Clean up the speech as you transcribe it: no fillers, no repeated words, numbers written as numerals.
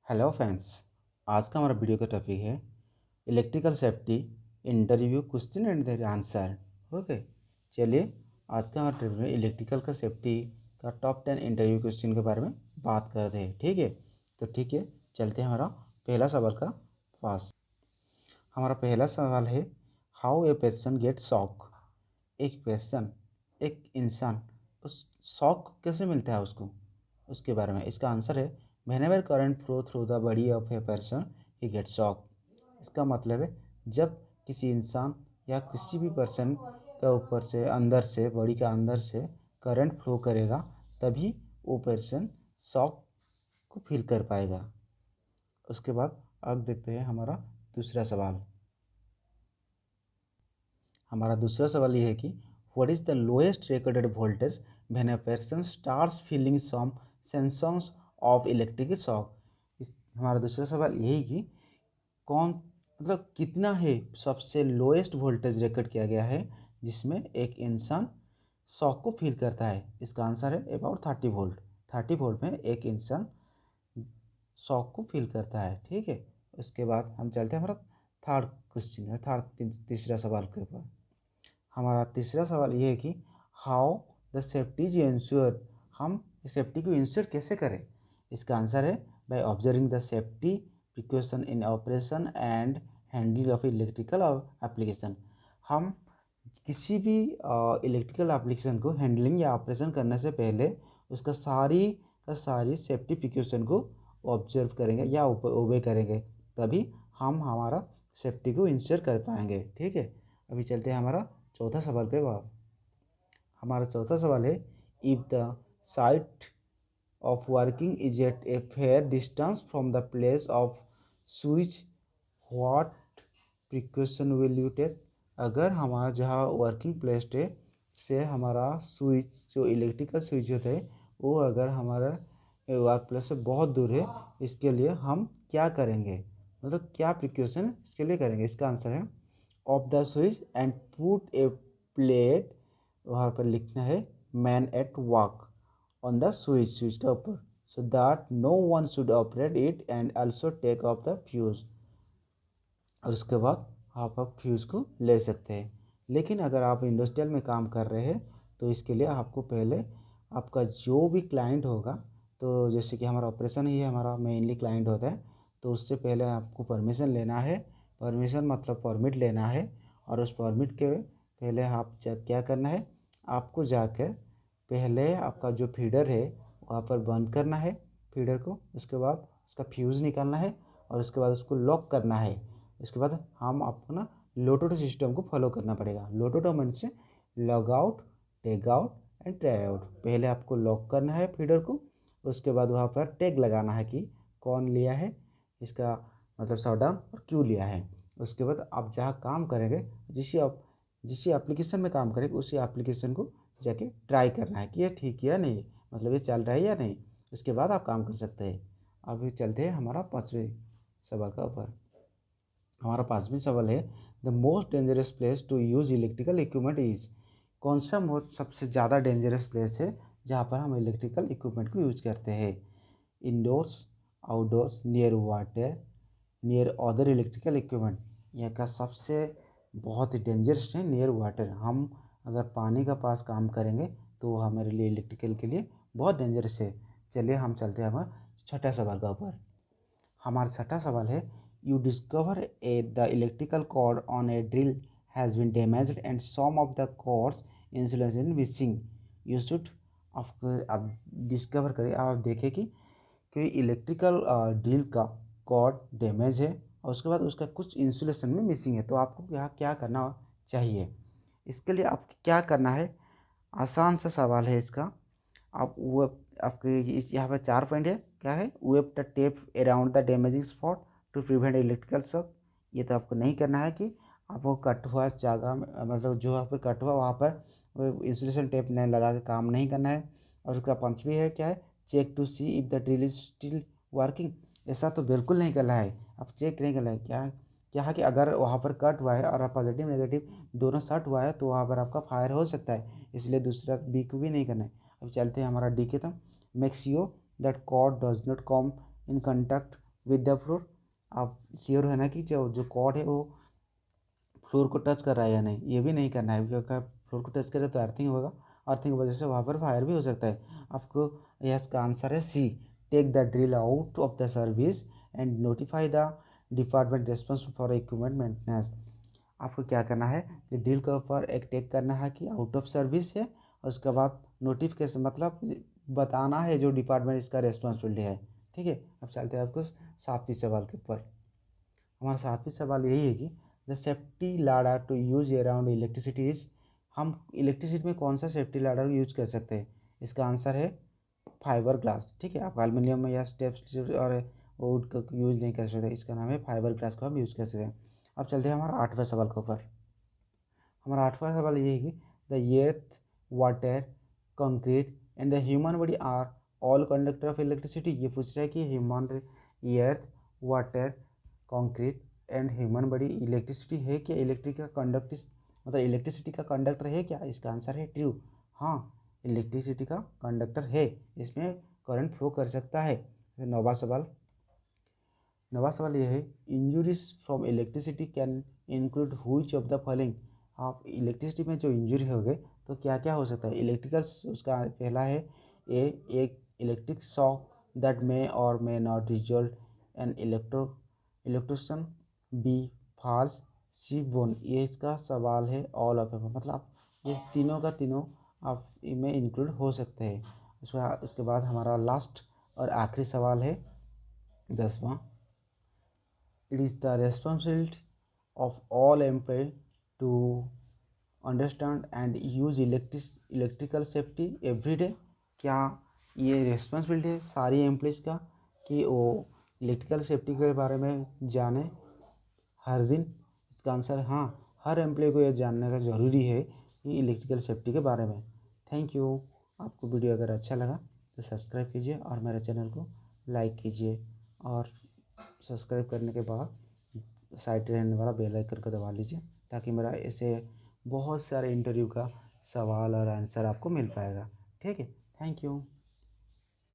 Hello friends. आज का हमारा वीडियो का टॉपिक है electrical safety interview question and their answer. Okay, चलिए आज का हमारा टॉपिक में इलेक्ट्रिकल का सेफ्टी का टॉप 10 इंटरव्यू क्वेश्चन के बारे में बात करते हैं। ठीक है, तो ठीक है, चलते हैं हमारा पहला सवाल का पास। हमारा पहला सवाल है, how a person get shock. एक इंसान उस शॉक कैसे मिलता है उसको, उसके बारे में। इसका आंसर है, whenever current flow through the body of a person he gate shock. इसका मतलब है, जब किसी इंसान या किसी भी पर्सन के ऊपर से, अंदर से, बॉडी के अंदर से करंट फ्लो करेगा, तभी वो पर्सन शॉक को फील कर पाएगा। उसके बाद अब देखते हैं हमारा दूसरा सवाल। हमारा दूसरा सवाल ये है कि what is the lowest recorded voltage when a person starts feeling some sensations of electric shock. इस हमारा दूसरा सवाल यही कि कौन मतलब कितना है सबसे लोएस्ट वोल्टेज रिकॉर्ड किया गया है जिसमें एक इंसान शॉक को फील करता है। इसका आंसर है अबाउट 30 वोल्ट। 30 वोल्ट में एक इंसान शॉक को फील करता है। ठीक है, उसके बाद हम चलते हैं हमारा थर्ड क्वेश्चन है, तीसरा सवाल के ऊपर। हमारा तीसरा सवाल ये है कि how the safety is ensure. हम सेफ्टी को इंश्योर कैसे करें। इसका आंसर है, by observing the safety precaution in operation and handling of electrical application. हम किसी भी इलेक्ट्रिकल एप्लीकेशन को हैंडलिंग या ऑपरेशन करने से पहले उसका सारी सेफ्टी प्रिकॉशन को ऑब्जर्व करेंगे या ओबे करेंगे, तभी हम हमारा सेफ्टी को इंश्योर कर पाएंगे। ठीक है, अभी चलते हैं हमारा चौथा सवाल पे। बाद हमारा चौथा सवाल है, if the site of working is at a fair distance from the place of switch, what precaution will you take. अगर हमारा जहाँ वर्किंग प्लेस है से हमारा स्विच, जो इलेक्ट्रिकल स्विच होता है, वो अगर हमारा वर्क प्लेस से बहुत दूर है, इसके लिए हम क्या करेंगे, मतलब क्या प्रिकॉशन इसके लिए करेंगे। इसका आंसर है, off the switch and put a plate, वहाँ पर लिखना है man at work on the switch के ऊपर, so that no one should operate it and also take off the fuse. और उसके बाद आप फ्यूज़ को ले सकते हैं। लेकिन अगर आप इंडस्ट्रियल में काम कर रहे हैं तो इसके लिए आपको पहले आपका जो भी क्लाइंट होगा, तो जैसे कि हमारा ऑपरेशन ही हमारा मेनली क्लाइंट होता है, तो उससे पहले आपको परमिशन लेना है। परमिशन मतलब परमिट लेना है। और उस परमिट के पहले आप क्या करना है, आपको जाकर पहले आपका जो फीडर है वहाँ पर बंद करना है फीडर को। उसके बाद उसका फ्यूज़ निकालना है और उसके बाद उसको लॉक करना है। इसके बाद हम आपको ना लोटोटो सिस्टम को फॉलो करना पड़ेगा। लोटोटो मीन से log out, take out and try out. पहले आपको लॉक करना है फीडर को, उसके बाद वहाँ पर टैग लगाना है कि कौन लिया है इसका मतलब शटडाउन और क्यों लिया है। उसके बाद आप जहाँ काम करेंगे, जिस एप्लीकेशन में काम करेंगे, उसी एप्लीकेशन को जाके ट्राई करना है कि ये ठीक है या नहीं, मतलब ये चल रहा है या नहीं। उसके बाद आप काम कर सकते हैं। अभी चलते हैं हमारा पाँचवें सवाल का ऊपर। हमारा पाँचवीं सवाल है, the most dangerous place to use electrical equipment is. कौन सा सबसे ज़्यादा डेंजरस प्लेस है जहाँ पर हम इलेक्ट्रिकल इक्विपमेंट को यूज करते हैं। Indoors, outdoors, near water, near other electrical equipment. यह का सबसे बहुत ही डेंजरस है नियर वाटर। हम अगर पानी का पास काम करेंगे तो वो हमारे लिए इलेक्ट्रिकल के लिए बहुत डेंजरस है। चलिए हम चलते हैं हमारे छठा सवाल का ऊपर। हमारा छठा सवाल है, you discover the electrical cord on a drill has been damaged and some of the cords insulation missing. You should आप डिस्कवर करें, आप देखें कि इलेक्ट्रिकल ड्रिल का कॉर्ड डैमेज है और उसके बाद उसका कुछ इंसुलेशन में मिसिंग है, तो आपको यहाँ क्या करना चाहिए। इसके लिए आप क्या करना है, आसान सा सवाल है इसका। आप वो आपके इस यहाँ पर 4 पॉइंट है, क्या है, web the tape around the damaging spot to prevent electrical shock. ये तो आपको नहीं करना है कि आप वो कट हुआ जगह मतलब जो वहाँ पर कट हुआ वहाँ पर इंसुलेशन टेप नहीं लगा के काम नहीं करना है। और उसका पंचमी है, क्या है, check to see if the drill is still working. ऐसा तो बिल्कुल नहीं करना है, आप चेक नहीं करना है। क्या क्या है कि अगर वहाँ पर कट हुआ है और पॉजिटिव नेगेटिव दोनों शॉट हुआ है तो वहाँ पर आपका फायर हो सकता है, इसलिए दूसरा बी को भी नहीं करना है। अब चलते हैं हमारा डी के, तो make sure that cord does not come in contact with the floor. आप श्योर है ना कि जो कॉर्ड है वो फ्लोर को टच कर रहा है या नहीं, ये भी नहीं करना है, क्योंकि अगर फ्लोर को टच करे तो अर्थिंग होगा, अर्थिंग की वजह से वहाँ पर फायर भी हो सकता है। आपको यस का आंसर है C, take the drill out of the service and notify the department responsible for equipment maintenance. आपको क्या करना है कि ड्रिल के ऊपर एक टेक करना है कि आउट ऑफ सर्विस है, और उसके बाद नोटिफिकेशन मतलब बताना है जो डिपार्टमेंट इसका रेस्पॉन्सिबिलिटी है। ठीक है, अब चलते हैं आपको 7वीं सवाल के ऊपर। हमारा 7वीं सवाल यही है कि the safety ladder to use around electricity is, हम इलेक्ट्रिसिटी में कौन सा सेफ्टी लाडर यूज कर सकते हैं? इसका आंसर है फाइबर ग्लास। ठीक है, आप एल्युमिनियम में या स्टेप्स और वुड का यूज नहीं कर सकते, इसका नाम है फाइबर ग्लास को हम यूज़ कर सकते हैं। अब चलते हैं हमारा 8वें सवाल के ऊपर। हमारा 8वां सवाल ये है कि the earth, water, concrete and the human body are all conductor of electricity. ये पूछ रहा है कि human, earth, water, concrete and human body electricity है क्या, इलेक्ट्रिक का कंडक्ट मतलब इलेक्ट्रिसिटी का कंडक्टर है क्या? इसका आंसर है ट्रू। हाँ, इलेक्ट्रिसिटी का कंडक्टर है, इसमें करंट फ्लो कर सकता है। 9वां सवाल यह है, injuries from electricity can include which of the following. आप इलेक्ट्रिसिटी में जो इंजरी हो गए तो क्या क्या हो सकता है? इलेक्ट्रिकल, उसका पहला है ए, एक इलेक्ट्रिक शॉक दैट मे और may not result an electrocution. B, false. C, bone. ये इसका सवाल है ऑल ऑफ मतलब ये तीनों का तीनों आप इनमें इंक्लूड हो सकते हैं। उसके बाद हमारा लास्ट और आखिरी सवाल है 10वां। It is the responsibility of all employees to understand and use electrical safety every day। क्या ये रिस्पॉन्सिबिलिटी है सारी एम्प्लॉयज़ का कि वो इलेक्ट्रिकल सेफ्टी के बारे में जाने हर दिन? इसका आंसर है हाँ, हर एम्प्लॉय को यह जानने का ज़रूरी है कि इलेक्ट्रिकल सेफ्टी के बारे में। Thank you. आपको वीडियो अगर अच्छा लगा तो सब्सक्राइब कीजिए और मेरे चैनल को लाइक कीजिए, और सब्सक्राइब करने के बाद साइड रहने वाला बेल आइकन को दबा लीजिए, ताकि मेरा ऐसे बहुत सारे इंटरव्यू का सवाल और आंसर आपको मिल पाएगा। ठीक है, थैंक यू।